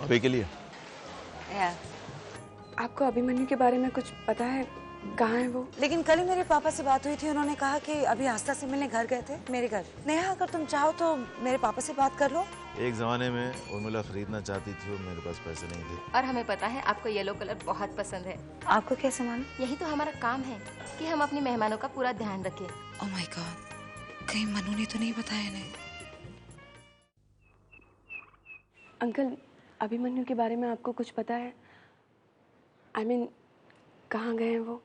अभी के लिए। आपको अभिमन्यु के बारे में कुछ पता है? कहाँ है वो? लेकिन कल ही मेरे पापा से बात हुई थी, उन्होंने कहा कि अभी आस्था से मिलने घर गए थे, मेरे घर। नेहा, अगर तुम चाहो तो मेरे पापा से बात कर लो। एक जमाने में उर्मिला खरीदना चाहती थी और मेरे पास पैसे नहीं थे। और हमें पता है आपको येलो कलर बहुत पसंद है। आपको कैसे मालूम? यही तो हमारा काम है कि हम अपने मेहमानों का पूरा ध्यान रखें। ओह माय गॉड, कहीं मनु ने तो नहीं बताया इन्हें? अंकल, अभिमन्यु के बारे में आपको कुछ पता है? I mean, कहाँ गए हैं वो?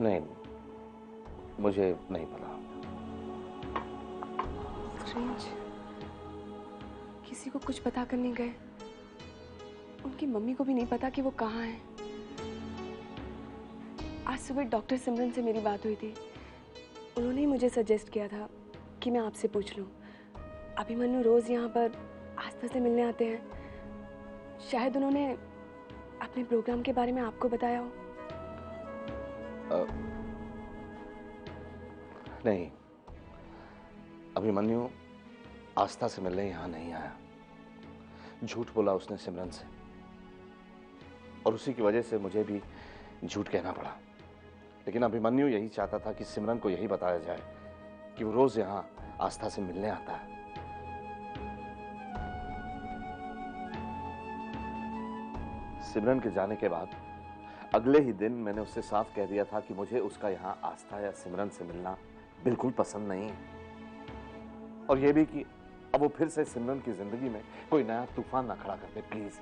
नहीं, मुझे नहीं पता। Strange. किसी को कुछ पता करने गए। उनकी मम्मी को भी नहीं पता कि वो कहाँ हैं। आज सुबह डॉक्टर सिमरन से मेरी बात हुई थी। उन्होंने ही मुझे सजेस्ट किया था कि मैं आपसे पूछ लूं। अभिमन्यु रोज यहाँ पर आस्था से मिलने आते हैं। शायद उन्होंने अपने प्रोग्राम के बारे में आपको बताया हो। नहीं, अभिमन्यु आस्था से मिलने यहाँ नहीं आया। झूठ बोला उसने सिमरन से, और उसी की वजह से मुझे भी झूठ कहना पड़ा। लेकिन अभिमन्यु यही चाहता था कि सिमरन को यही बताया जाए कि वो रोज यहाँ आस्था से मिलने आता है। सिमरन के जाने के बाद अगले ही दिन मैंने उससे साफ कह दिया था कि मुझे उसका यहाँ आस्था या सिमरन से मिलना बिल्कुल पसंद नहीं है, और यह भी कि अब वो फिर से सिमरन की जिंदगी में कोई नया तूफान ना खड़ा कर दे, प्लीज।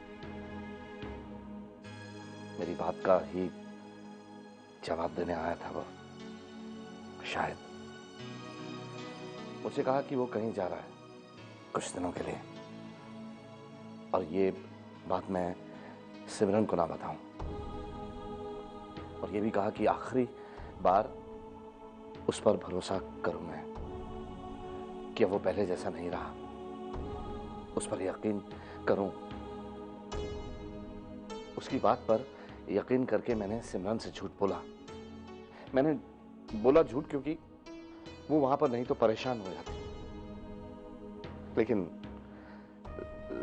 मेरी बात का ही जवाब देने आया था वो, शायद। मुझे कहा कि वो कहीं जा रहा है कुछ दिनों के लिए, और ये बात मैं सिमरन को ना बताऊं। और ये भी कहा कि आखिरी बार उस पर भरोसा करूं मैं कि वो पहले जैसा नहीं रहा, उस पर यकीन करूं। उसकी बात पर यकीन करके मैंने सिमरन से झूठ बोला। मैंने बोला झूठ क्योंकि वो वहां पर नहीं तो परेशान हो जाती।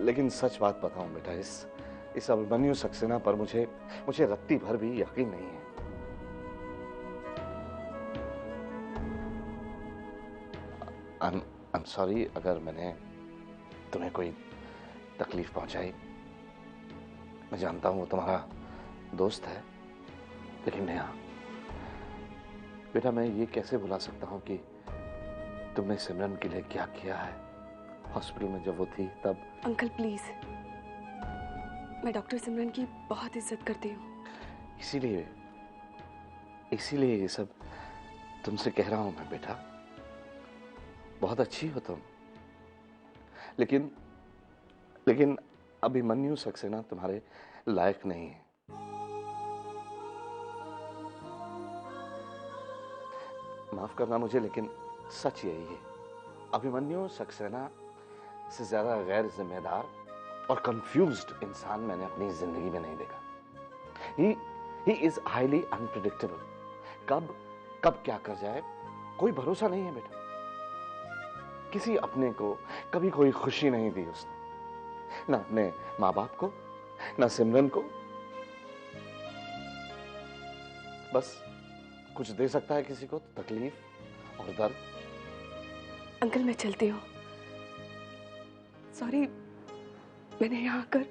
लेकिन सच बात बताऊं बेटा, इस अभिमन्यु सक्सेना पर मुझे रत्ती भर भी यकीन नहीं है। I'm sorry अगर मैंने तुम्हें कोई तकलीफ पहुंचाई। मैं जानता हूं वो तुम्हारा दोस्त है, लेकिन नेहा बेटा, मैं ये कैसे भुला सकता हूं कि तुमने सिमरन के लिए क्या किया है हॉस्पिटल में जब वो थी तब। अंकल प्लीज, मैं डॉक्टर सिमरन की बहुत इज्जत करती हूँ। इसीलिए ये सब तुमसे कह रहा हूं मैं बेटा। बहुत अच्छी हो तुम, लेकिन अभिमन्यु सक्सेना तुम्हारे लायक नहीं है। माफ करना मुझे, लेकिन सच यही है। अभिमन्यु सक्सेना से ज्यादा गैर जिम्मेदार और कंफ्यूज्ड इंसान मैंने अपनी जिंदगी में नहीं देखा। He is highly unpredictable. कब क्या कर जाए कोई भरोसा नहीं है बेटा। किसी अपने को कभी कोई खुशी नहीं दी उसने, ना अपने माँ बाप को, ना सिमरन को। बस कुछ दे सकता है किसी को तो तकलीफ और दर्द। अंकल मैं चलती हूँ। सॉरी, मैंने यहाँ आकर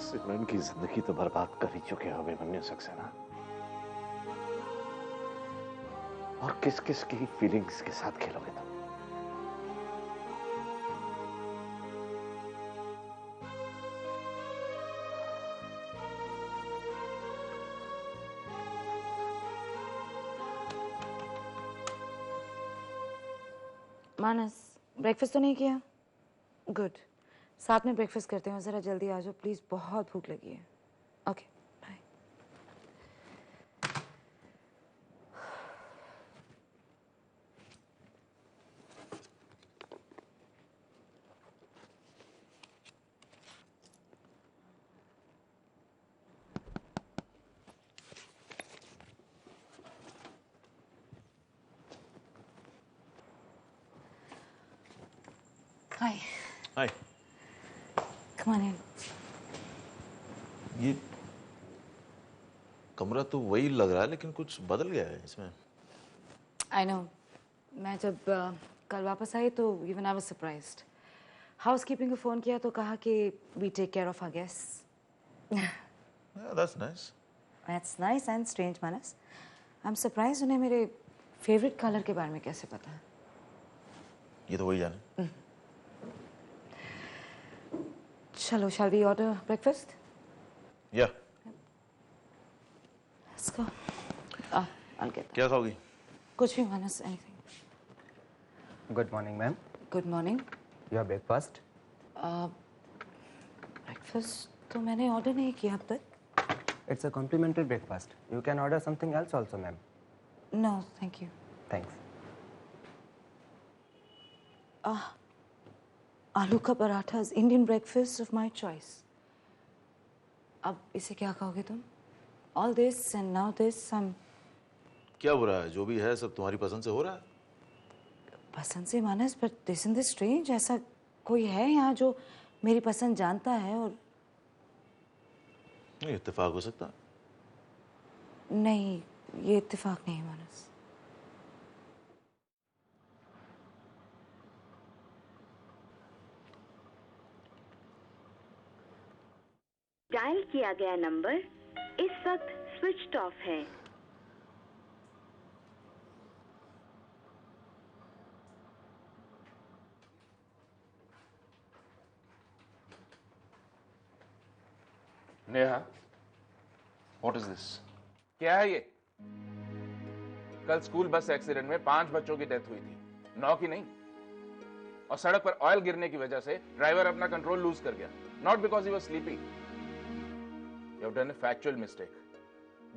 सिमरन की जिंदगी तो बर्बाद कर ही चुके हो अभिमन्यु सक्सेना, और किस किस की फीलिंग्स के साथ खेलोगे तुम? मानस, ब्रेकफास्ट तो नहीं किया? गुड, साथ में ब्रेकफास्ट करते हैं। जरा जल्दी आ जाओ प्लीज, बहुत भूख लगी है। Okay bye. Hi hi. Come on in. ये कमरा तो वही लग रहा है लेकिन कुछ बदल गया है इसमें। आई नो, मैं जब कल वापस आई तो even I was surprised. Housekeeping को फ़ोन किया तो कहा कि we take care of our guests. That's nice. That's nice and strange manners. I am surprised उन्हें मेरे फेवरेट कलर के बारे में कैसे पता है। ये तो वही जाने। चलो, shall we order breakfast? या Let's go. I'll get that. क्या खाओगी? कुछ भी मानस, anything. Good morning, ma'am. Good morning. Your breakfast? Breakfast तो मैंने order नहीं किया अब तक। It's a complimentary breakfast. You can order something else also, ma'am. No, thank you. Thanks. आलू का paratha is Indian breakfast of my choice. अब इसे क्या खाओगे तुम? All this and now this, क्या हो रहा है? जो भी है सब तुम्हारी पसंद से हो रहा है? पसंद से मानस, but isn't this strange? ऐसा कोई है यहाँ जो मेरी पसंद जानता है और नहीं, इत्तेफाक हो सकता। नहीं, ये इत्तेफाक नहीं है मानस। डायल किया गया नंबर इस वक्त स्विच्ड ऑफ है। Neha, what is this? क्या है ये? कल स्कूल बस एक्सीडेंट में 5 बच्चों की डेथ हुई थी, 9 की नहीं। और सड़क पर ऑयल गिरने की वजह से ड्राइवर अपना कंट्रोल लूज कर गया, not because he was sleepy. You have done a factual mistake,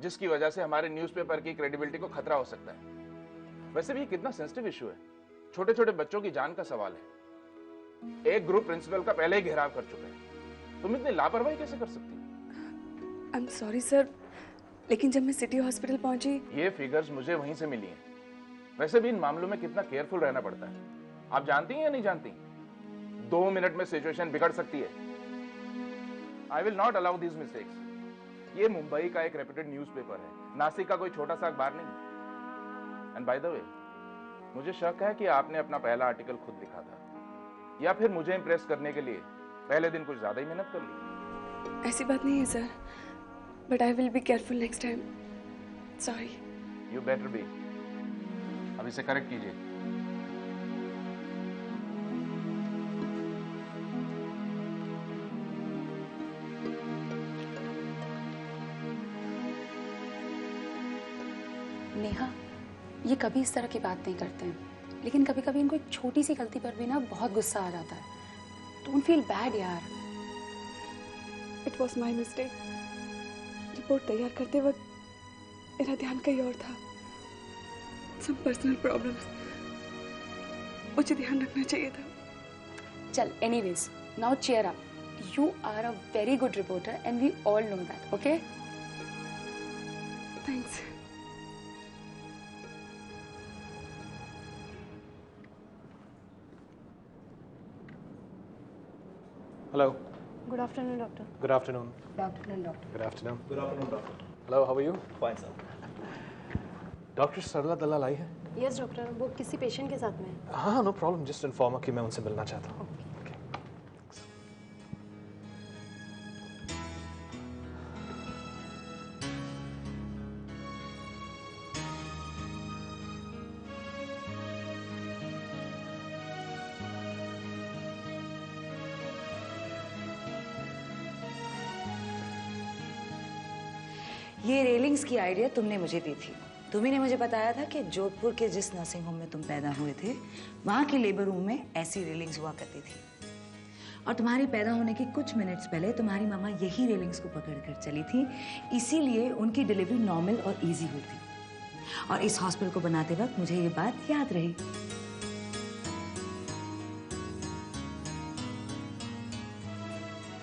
जिसकी वजह से हमारे न्यूज़पेपर की क्रेडिबिलिटी को खतरा हो सकता है। वैसे भी ये कितना सेंसिटिव इशू है, छोटे छोटे बच्चों की जान का सवाल है। एक ग्रुप प्रिंसिपल का पहले ही घेराव कर चुका है, तुम इतनी लापरवाही कैसे कर सकती? आई एम सॉरी सर, लेकिन जब मैं सिटी हॉस्पिटल पहुंची, ये फिगर्स मुझे वहीं से मिली हैं। वैसे भी इन मामलों में कितना केयरफुल रहना पड़ता है, आप जानती हैं या नहीं जानती? 2 मिनट में सिचुएशन बिगड़ सकती है। I will not allow this mistakes. ये मुंबई का एक रेप्यूटेड न्यूज़पेपर है, नासिक का कोई छोटा सा अखबार नहीं। एंड बाय द वे, मुझे शक है कि आपने अपना पहला आर्टिकल खुद लिखा था, या फिर मुझे इंप्रेस करने के लिए पहले दिन कुछ ज्यादा ही मेहनत कर ली। ऐसी बात नहीं है sir, but I will be careful next time. Sorry. You better be. अब इसे करेक्ट कीजिए। नेहा, ये कभी इस तरह की बात नहीं करते हैं, लेकिन कभी कभी इनको एक छोटी सी गलती पर भी ना बहुत गुस्सा आ जाता है। डोंट फील बैड यार। It was my mistake. Report तैयार करते वक्त मेरा ध्यान कहीं और था। सम पर्सनल प्रॉब्लम्स, मुझे ध्यान रखना चाहिए था। चल, anyways, now cheer up. You are a very good reporter and we all know that, okay? Thanks. Hello. Good afternoon, doctor. Good afternoon. Good afternoon, doctor. Good afternoon. Good afternoon, doctor. Hello, how are you? Fine sir. Doctor Sarla Dalal आई है? Yes, doctor. वो किसी patient के साथ में है। हाँ, no problem, just inform कि मैं उनसे मिलना चाहता हूँ। ये रेलिंग्स की आइडिया तुमने मुझे दी थी। तुम्ही ने मुझे बताया था कि जोधपुर के जिस नर्सिंग होम में तुम पैदा हुए थे, वहाँ के लेबर रूम में ऐसी रेलिंग्स हुआ करती थी। और तुम्हारे पैदा होने के कुछ मिनट्स पहले तुम्हारी मामा यही रेलिंग्स को पकड़कर चली थी, इसीलिए उनकी डिलीवरी नॉर्मल और इजी हुई थी। और इस हॉस्पिटल को बनाते वक्त मुझे ये बात याद रही।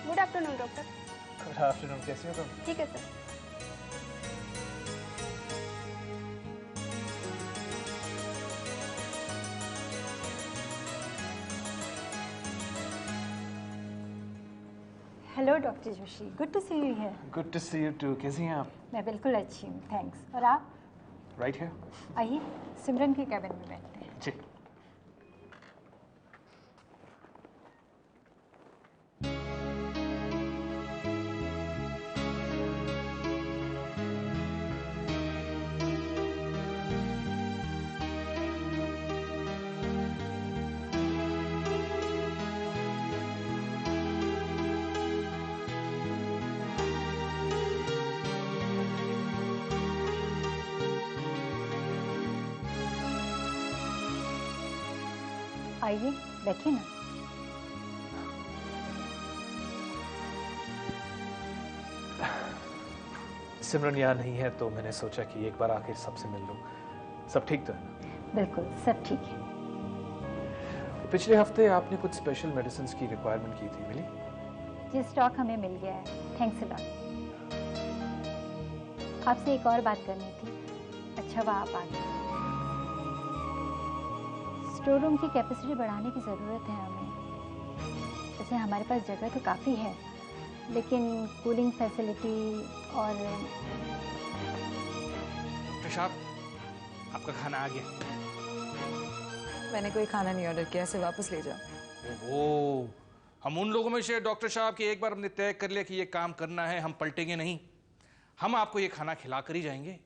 Good afternoon, doctor. Good afternoon, कैसे हो तुम? ठीक है sir. Hello doctor Joshi, good to see you here. Good to see you too. कैसी हैं आप? मैं बिल्कुल अच्छी हूँ, थैंक्स। और आप? Right here? आइए सिमरन के कैबिन में बैठते हैं। जी। आइए बैठिए ना। सिमरन यहाँ नहीं है तो मैंने सोचा कि एक बार आके सबसे मिल लूँ। सब ठीक तो है ना? बिल्कुल सब ठीक है। पिछले हफ्ते आपने कुछ स्पेशल मेडिसिन की रिक्वायरमेंट की थी, मिली? ये स्टॉक हमें मिल गया है, थैंक्स अ लॉट। आपसे एक और बात करनी थी। अच्छा हुआ आप आ गए। स्टोर रूम की कैपेसिटी बढ़ाने की ज़रूरत है हमें। वैसे हमारे पास जगह तो काफ़ी है, लेकिन कूलिंग फैसिलिटी और डॉक्टर साहब, आपका खाना आ गया। मैंने कोई खाना नहीं ऑर्डर किया, इसे वापस ले जाओ। ओहो, हम उन लोगों में से डॉक्टर साहब कि एक बार हमने तय कर लिया कि ये काम करना है, हम पलटेंगे नहीं। हम आपको ये खाना खिला कर ही जाएंगे।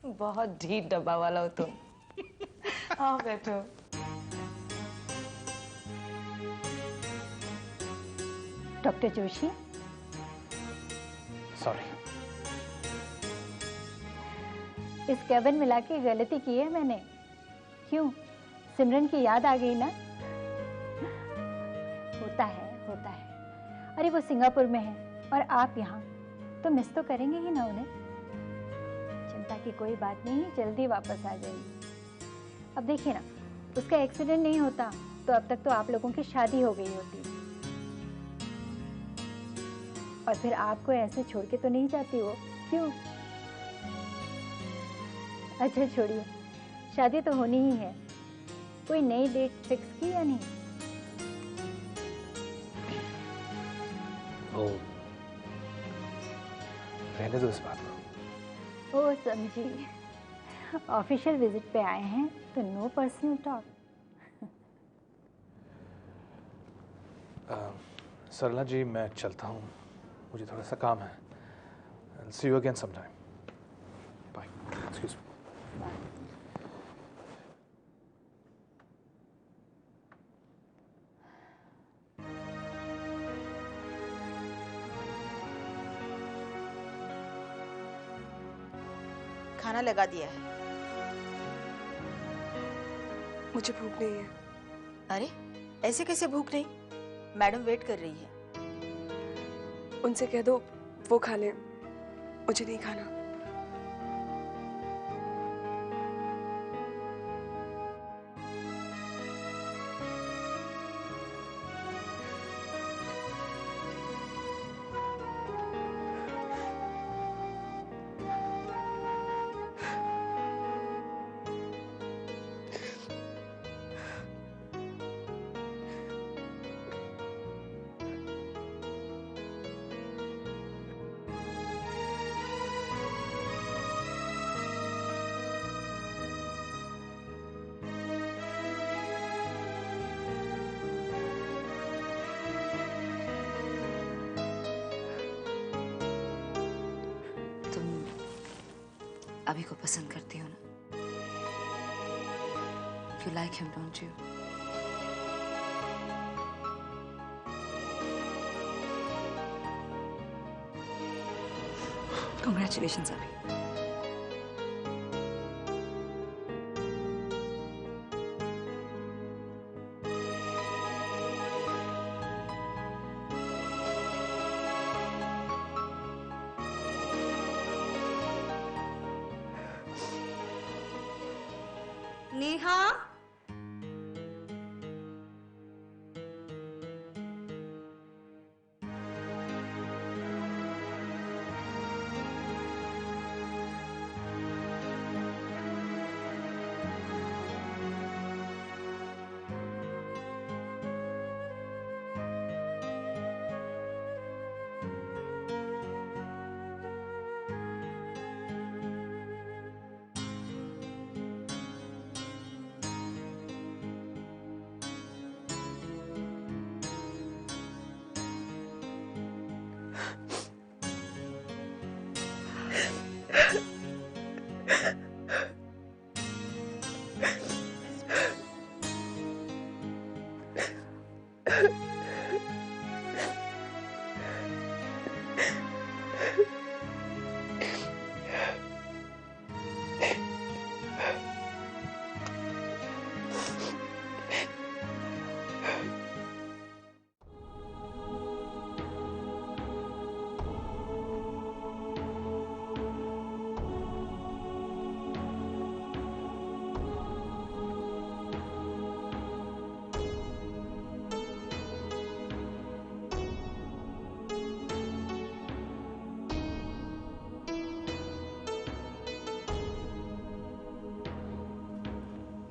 बहुत ढीठ डब्बा वाला हो तुम। आओ बैठो। Doctor Joshi, sorry. इस कैबिन में लाके गलती की है मैंने। क्यों? सिमरन की याद आ गई ना? होता है। अरे वो सिंगापुर में है और आप यहाँ, तो मिस तो करेंगे ही ना उन्हें। चिंता की कोई बात नहीं, जल्दी वापस आ जाएगी। अब देखिए ना, उसका एक्सीडेंट नहीं होता तो अब तक तो आप लोगों की शादी हो गई होती। और फिर आपको ऐसे छोड़ के तो नहीं जाती वो, क्यों? अच्छा छोड़िए, शादी तो होनी ही है। कोई नई डेट फिक्स की या नहीं? ओ, रहने दो इस बात को। ओ समझी, ऑफिशियल विजिट पे आए हैं तो नो पर्सनल टॉक। सरला जी, मैं चलता हूँ, मुझे थोड़ा सा काम है। I'll see you again sometime. Bye. Excuse me. खाना लगा दिया है। मुझे भूख नहीं है। अरे ऐसे कैसे भूख नहीं? मैडम वेट कर रही है। उनसे कह दो वो खा ले, मुझे नहीं खाना। अभी को पसंद करती हो ना? You like him, don't you? Congratulations, अभी। नेहा,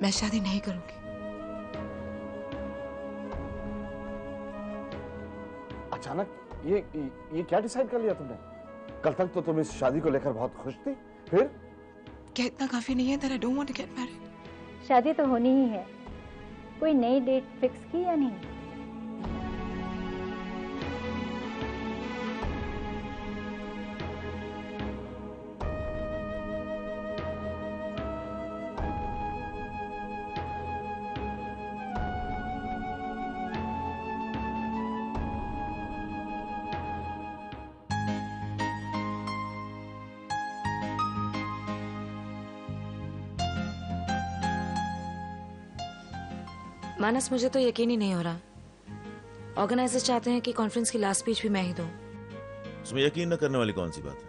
मैं शादी नहीं करूंगी। अचानक ये क्या डिसाइड कर लिया तुमने? कल तक तो तुम इस शादी को लेकर बहुत खुश थी, फिर? क्या इतना काफी नहीं है that I don't want to get married? शादी तो होनी ही है। कोई नई डेट फिक्स की या नहीं? मानस, मुझे तो यकीन ही नहीं हो रहा। ऑर्गेनाइजर्स चाहते हैं कि कॉन्फ्रेंस की लास्ट स्पीच भी मैं ही दूं। उसमें यकीन न करने वाली कौन सी बात है?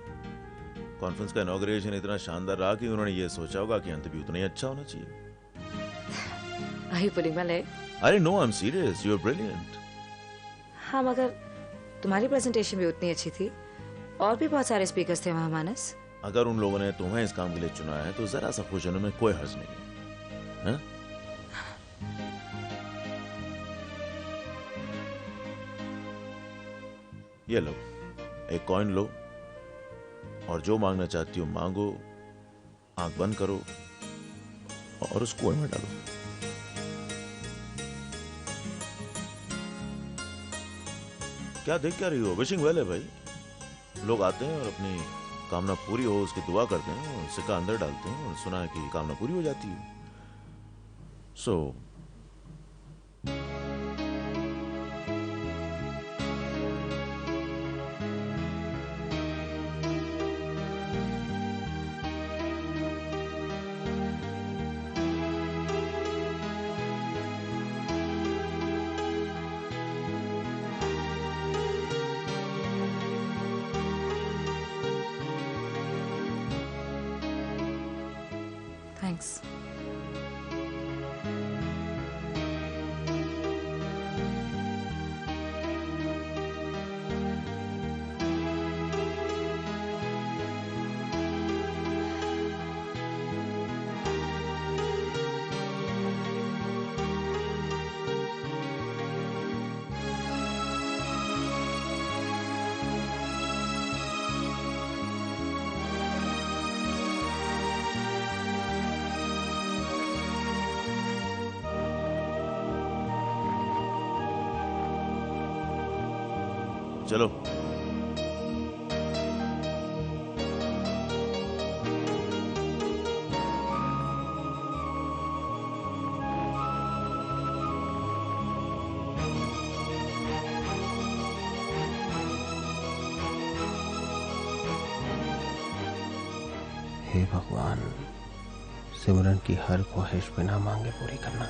कॉन्फ्रेंस का इनॉग्रेशन इतना शानदार रहा कि उन्होंने ये सोचा होगा कि अंत भी उतना ही अच्छा होना चाहिए। Are you pulling my leg? अरे no, I am serious, you are brilliant. हाँ, मगर तुम्हारी प्रेजेंटेशन भी उतनी अच्छी थी। और भी बहुत सारे स्पीकर्स थे वहां, मानस। अगर उन लोगों ने तुम्हें इस काम के लिए चुना है तो जरा सा खुश होने में कोई हर्ज नहीं है। ये लो, एक कॉइन लो और जो मांगना चाहती हो मांगो, आंख बंद करो और उस कुएं में डालो। क्या देख क्या रही हो? विशिंग वेल है भाई। लोग आते हैं और अपनी कामना पूरी हो उसकी दुआ करते हैं और सिक्का अंदर डालते हैं और सुना है कि कामना पूरी हो जाती है। So thanks. चलो। हे भगवान, सिमरन की हर ख्वाहिश बिना मांगे पूरी करना।